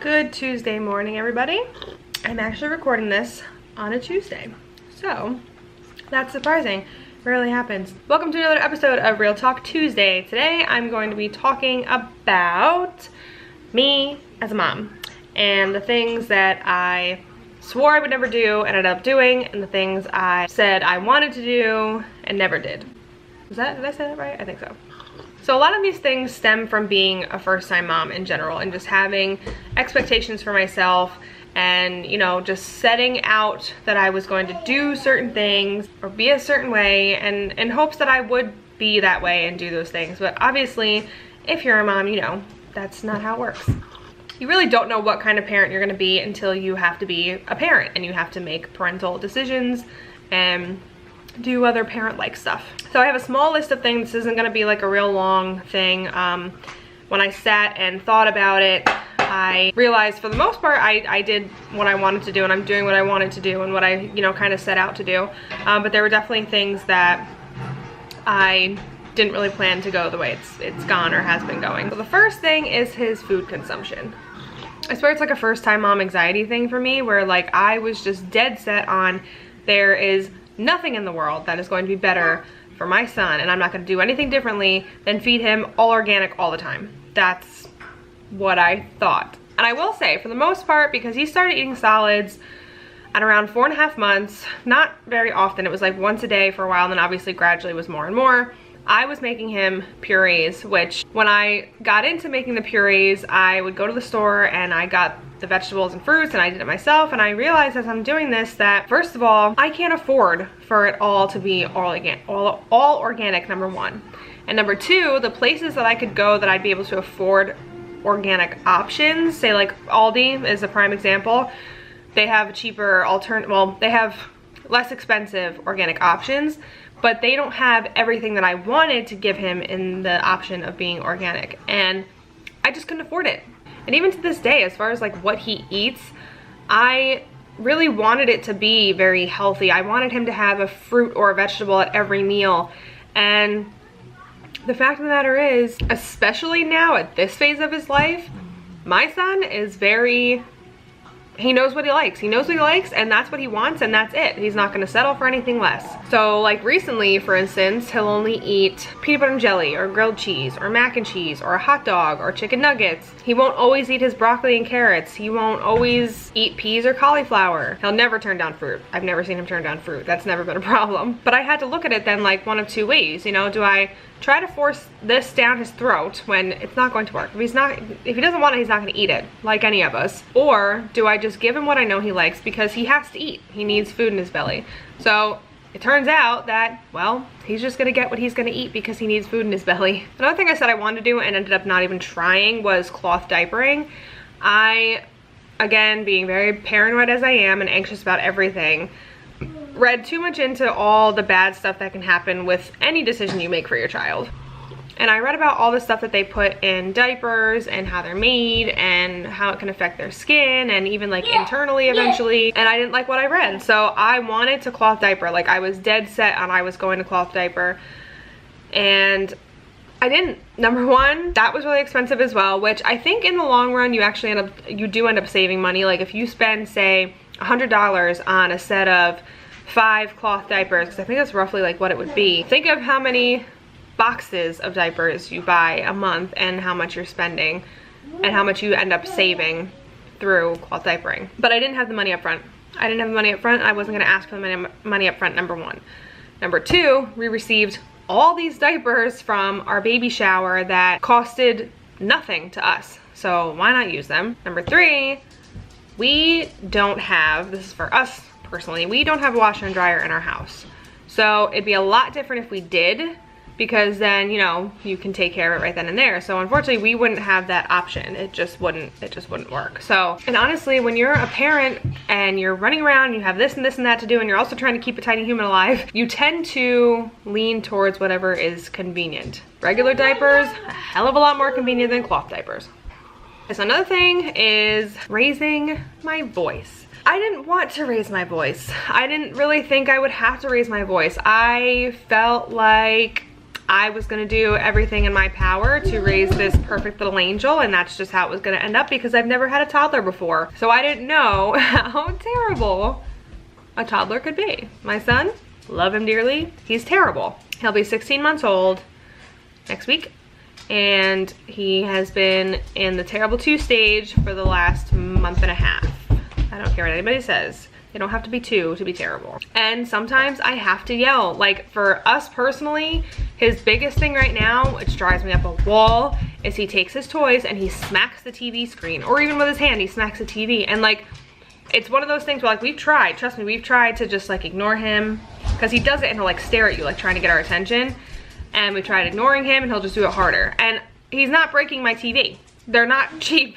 Good Tuesday morning, everybody. I'm actually recording this on a Tuesday, so that's surprising. Rarely happens. Welcome to another episode of Real Talk Tuesday. Today I'm going to be talking about me as a mom and the things that I swore I would never do and ended up doing, and the things I said I wanted to do and never did. Did I say that right? I think so. So a lot of these things stem from being a first-time mom in general and just having expectations for myself and, you know, just setting out that I was going to do certain things or be a certain way and in hopes that I would be that way and do those things. But obviously, if you're a mom, you know, that's not how it works. You really don't know what kind of parent you're gonna be until you have to be a parent and you have to make parental decisions and do other parent-like stuff. So I have a small list of things. This isn't gonna be like a real long thing. When I sat and thought about it, I realized for the most part I did what I wanted to do and I'm doing what I wanted to do and what I, you know, kind of set out to do. But there were definitely things that I didn't really plan to go the way it's gone or has been going. So the first thing is his food consumption. I swear it's like a first-time mom anxiety thing for me, where like I was just dead set on there is nothing in the world that is going to be better for my son, and I'm not going to do anything differently than feed him all organic all the time. That's what I thought. And I will say, for the most part, because he started eating solids at around 4.5 months, not very often, it was like once a day for a while, and then obviously gradually was more and more. I was making him purees, which when I got into making the purees, I would go to the store and I got the vegetables and fruits and I did it myself, and I realized as I'm doing this that, first of all, I can't afford for it all to be all organic, number one. And number two, the places that I could go that I'd be able to afford organic options, say like Aldi is a prime example, they have cheaper they have less expensive organic options, but they don't have everything that I wanted to give him in the option of being organic, and I just couldn't afford it. And even to this day, as far as like what he eats, I really wanted it to be very healthy. I wanted him to have a fruit or a vegetable at every meal, and the fact of the matter is, especially now at this phase of his life, my son is he knows what he likes. He knows what he likes, and that's what he wants, and that's it. He's not gonna settle for anything less. So like recently, for instance, he'll only eat peanut butter and jelly or grilled cheese or mac and cheese or a hot dog or chicken nuggets. He won't always eat his broccoli and carrots. He won't always eat peas or cauliflower. He'll never turn down fruit. I've never seen him turn down fruit. That's never been a problem. But I had to look at it then like one of two ways. You know, do I try to force this down his throat when it's not going to work? If he doesn't want it, he's not gonna eat it, like any of us. Or do I just give him what I know he likes, because he has to eat. He needs food in his belly. So it turns out that, well, he's just gonna get what he's gonna eat because he needs food in his belly. Another thing I said I wanted to do and ended up not even trying was cloth diapering. I, again, being very paranoid as I am and anxious about everything, read too much into all the bad stuff that can happen with any decision you make for your child. And I read about all the stuff that they put in diapers and how they're made and how it can affect their skin and even like internally eventually. And I didn't like what I read. So I wanted to cloth diaper. Like I was dead set on I was going to cloth diaper. And I didn't. Number one, that was really expensive as well, which I think in the long run you do end up saving money. Like if you spend, say, $100 on a set of 5 cloth diapers, because I think that's roughly like what it would be. Think of how many boxes of diapers you buy a month and how much you're spending and how much you end up saving through cloth diapering. But I didn't have the money up front. I didn't have the money up front. I wasn't gonna ask for the money up front, number one. Number two, we received all these diapers from our baby shower that costed nothing to us. So why not use them? Number three, we don't have, this is for us personally, we don't have a washer and dryer in our house. So it'd be a lot different if we did, because then, you know, you can take care of it right then and there. So unfortunately we wouldn't have that option. It just wouldn't work. So, and honestly, when you're a parent and you're running around, you have this and this and that to do, and you're also trying to keep a tiny human alive, you tend to lean towards whatever is convenient. Regular diapers, a hell of a lot more convenient than cloth diapers. So another thing is raising my voice. I didn't want to raise my voice. I didn't really think I would have to raise my voice. I felt like I was gonna do everything in my power to raise this perfect little angel, and that's just how it was gonna end up because I've never had a toddler before. So I didn't know how terrible a toddler could be. My son, love him dearly, he's terrible. He'll be 16 months old next week, and he has been in the terrible 2 stage for the last month and a half. I don't care what anybody says. They don't have to be 2 to be terrible. And sometimes I have to yell. Like for us personally, his biggest thing right now, which drives me up a wall, is he takes his toys and he smacks the TV screen, or even with his hand, he smacks the TV. And like, it's one of those things where like we've tried, trust me, we've tried to just like ignore him, because he does it and he'll like stare at you like trying to get our attention. And we tried ignoring him and he'll just do it harder. And he's not breaking my TV. They're not cheap.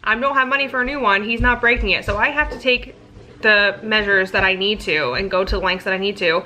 I don't have money for a new one. He's not breaking it. So I have to take the measures that I need to and go to the lengths that I need to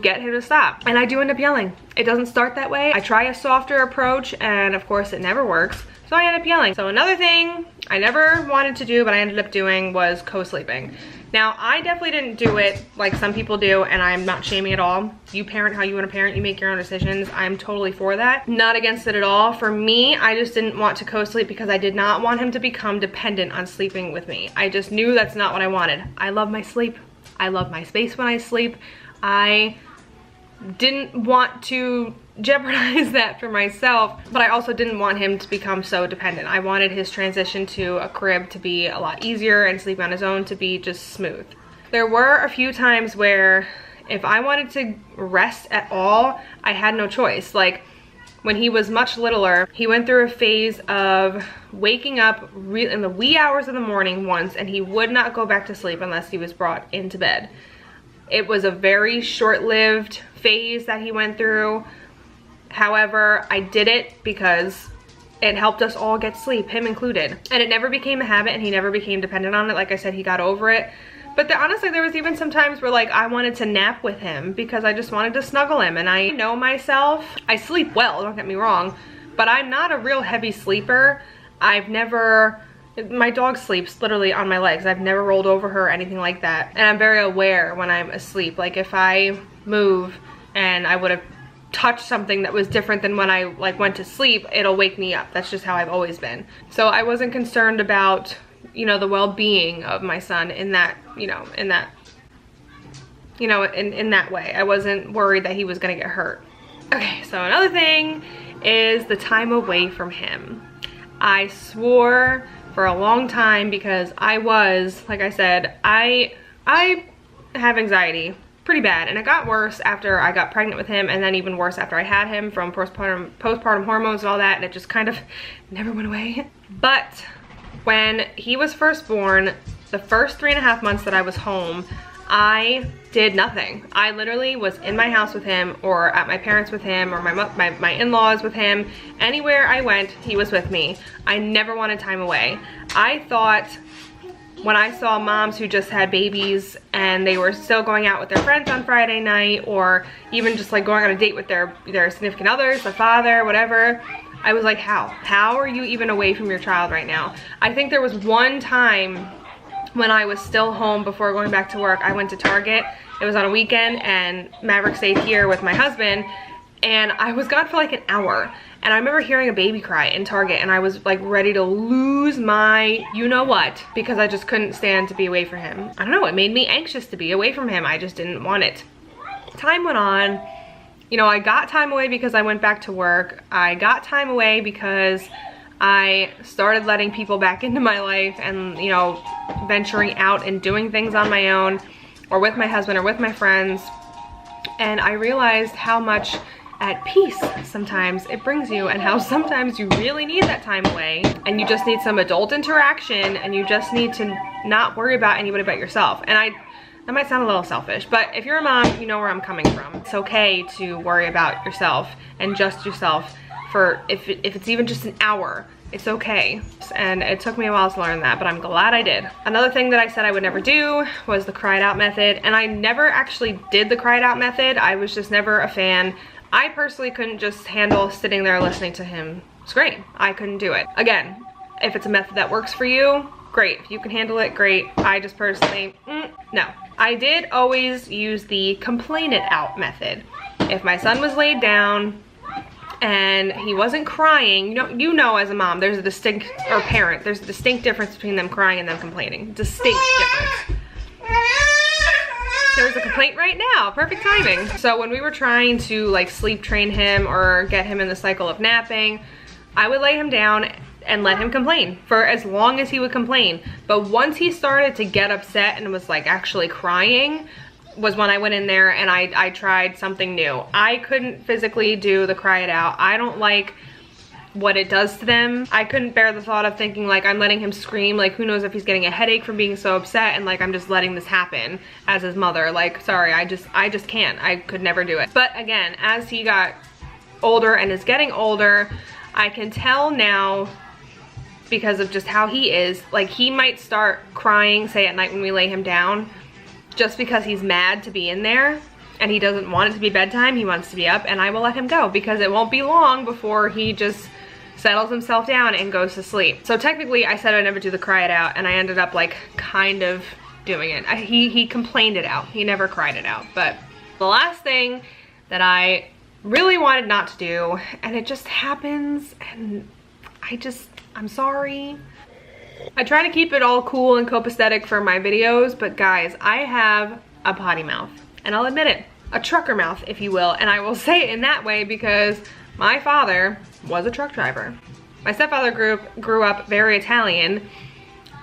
get him to stop. And I do end up yelling. It doesn't start that way. I try a softer approach and of course it never works. So I end up yelling. So another thing I never wanted to do but I ended up doing was co-sleeping. Now I definitely didn't do it like some people do, and I'm not shaming at all. You parent how you want to parent, you make your own decisions. I'm totally for that. Not against it at all. For me, I just didn't want to co-sleep because I did not want him to become dependent on sleeping with me. I just knew that's not what I wanted. I love my sleep. I love my space when I sleep. I didn't want to jeopardize that for myself, but I also didn't want him to become so dependent. I wanted his transition to a crib to be a lot easier and sleeping on his own to be just smooth. There were a few times where if I wanted to rest at all, I had no choice. Like when he was much littler, he went through a phase of waking up in the wee hours of the morning once, and he would not go back to sleep unless he was brought into bed. It was a very short-lived phase that he went through. However, I did it because it helped us all get sleep, him included. And it never became a habit and he never became dependent on it. Like I said, he got over it. But honestly, there was even some times where like I wanted to nap with him because I just wanted to snuggle him. And I know myself, I sleep well, don't get me wrong, but I'm not a real heavy sleeper. My dog sleeps literally on my legs. I've never rolled over her or anything like that. And I'm very aware when I'm asleep. Like if I move and I would have touched something that was different than when I like went to sleep, it'll wake me up. That's just how I've always been. So I wasn't concerned about, you know, the well-being of my son in that, in that way. I wasn't worried that he was gonna get hurt. Okay, so another thing is the time away from him. I swore for a long time because I was, like I said, I have anxiety pretty bad, and it got worse after I got pregnant with him, and then even worse after I had him from postpartum hormones and all that, and it just kind of never went away. But when he was first born, the first 3.5 months that I was home, I did nothing. I literally was in my house with him, or at my parents with him, or my in-laws with him. Anywhere I went, he was with me. I never wanted time away. I thought when I saw moms who just had babies and they were still going out with their friends on Friday night, or even just like going on a date with their significant others, the father, whatever, I was like, how are you even away from your child right now? I think there was one time when I was still home before going back to work. I went to Target. It was on a weekend and Maverick stayed here with my husband, and I was gone for like an hour. And I remember hearing a baby cry in Target, and I was like ready to lose my you-know-what because I just couldn't stand to be away from him. I don't know, it made me anxious to be away from him. I just didn't want it. Time went on. You know, I got time away because I went back to work. I got time away because I started letting people back into my life and, you know, venturing out and doing things on my own or with my husband or with my friends. And I realized how much at peace sometimes it brings you, and how sometimes you really need that time away and you just need some adult interaction, and you just need to not worry about anybody but yourself. And that might sound a little selfish, but if you're a mom, you know where I'm coming from. It's okay to worry about yourself and just yourself for if it's even just an hour. It's okay. And it took me a while to learn that, but I'm glad I did. Another thing that I said I would never do was the cried out method, and I never actually did the cried out method. I was just never a fan. I personally couldn't just handle sitting there listening to him scream. I couldn't do it. Again, if it's a method that works for you, great. If you can handle it, great. I just personally, no. I did always use the complain it out method. If my son was laid down and he wasn't crying. You know as a mom, there's a distinct, or parent, there's a distinct difference between them crying and them complaining. Distinct difference. There's a complaint right now, perfect timing. So when we were trying to like sleep train him or get him in the cycle of napping, I would lay him down and let him complain for as long as he would complain. But once he started to get upset and was like actually crying, was when I went in there and I tried something new. I couldn't physically do the cry it out. I don't like what it does to them. I couldn't bear the thought of thinking like I'm letting him scream, like who knows if he's getting a headache from being so upset, and like I'm just letting this happen as his mother. Like, sorry, I just can't. I could never do it. But again, as he got older and is getting older, I can tell now, because of just how he is, like he might start crying, say at night when we lay him down, just because he's mad to be in there and he doesn't want it to be bedtime. He wants to be up, and I will let him go because it won't be long before he just settles himself down and goes to sleep. So technically I said I'd never do the cry it out, and I ended up like kind of doing it. He complained it out. He never cried it out. But the last thing that I really wanted not to do, and it just happens, and I'm sorry. I try to keep it all cool and copacetic for my videos, but guys, I have a potty mouth, and I'll admit it, a trucker mouth, if you will. And I will say it in that way because my father was a truck driver. My stepfather grew up very Italian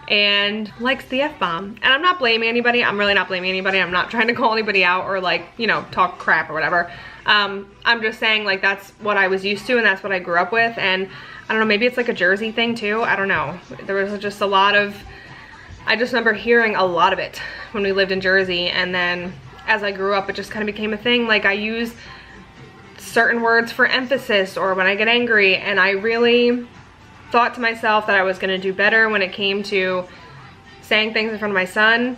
and likes the F-bomb. And I'm not blaming anybody. I'm really not blaming anybody. I'm not trying to call anybody out or like, you know, talk crap or whatever. I'm just saying like that's what I was used to and that's what I grew up with. And I don't know, maybe it's like a Jersey thing too. I don't know. There was just a lot of, I just remember hearing a lot of it when we lived in Jersey. And then as I grew up, it just kind of became a thing. Like I use certain words for emphasis or when I get angry, and I really thought to myself that I was gonna do better when it came to saying things in front of my son,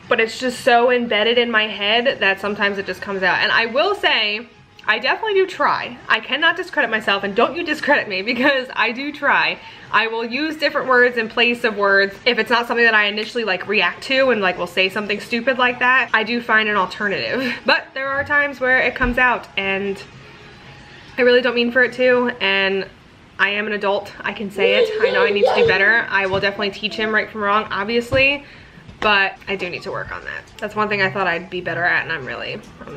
but it's just so embedded in my head that sometimes it just comes out. And I will say, I definitely do try. I cannot discredit myself, and don't you discredit me, because I do try. I will use different words in place of words. If it's not something that I initially like react to and like will say something stupid like that, I do find an alternative. But there are times where it comes out and I really don't mean for it to, and I am an adult. I can say it. I know I need to do better. I will definitely teach him right from wrong, obviously, but I do need to work on that. That's one thing I thought I'd be better at, and I'm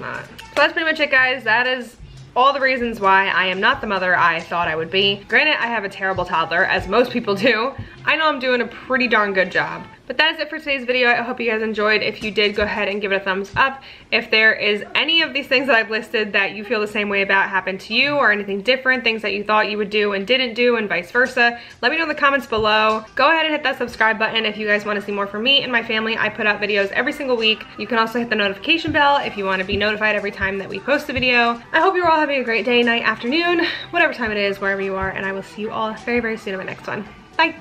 not. So that's pretty much it, guys. That is all the reasons why I am not the mother I thought I would be. Granted, I have a terrible toddler, as most people do. I know I'm doing a pretty darn good job. But that is it for today's video. I hope you guys enjoyed. If you did, go ahead and give it a thumbs up. If there is any of these things that I've listed that you feel the same way about happened to you, or anything different, things that you thought you would do and didn't do, and vice versa, let me know in the comments below. Go ahead and hit that subscribe button if you guys want to see more from me and my family. I put out videos every single week. You can also hit the notification bell if you want to be notified every time that we post a video. I hope you're all having a great day, night, afternoon, whatever time it is, wherever you are, and I will see you all very, very soon in my next one. Bye!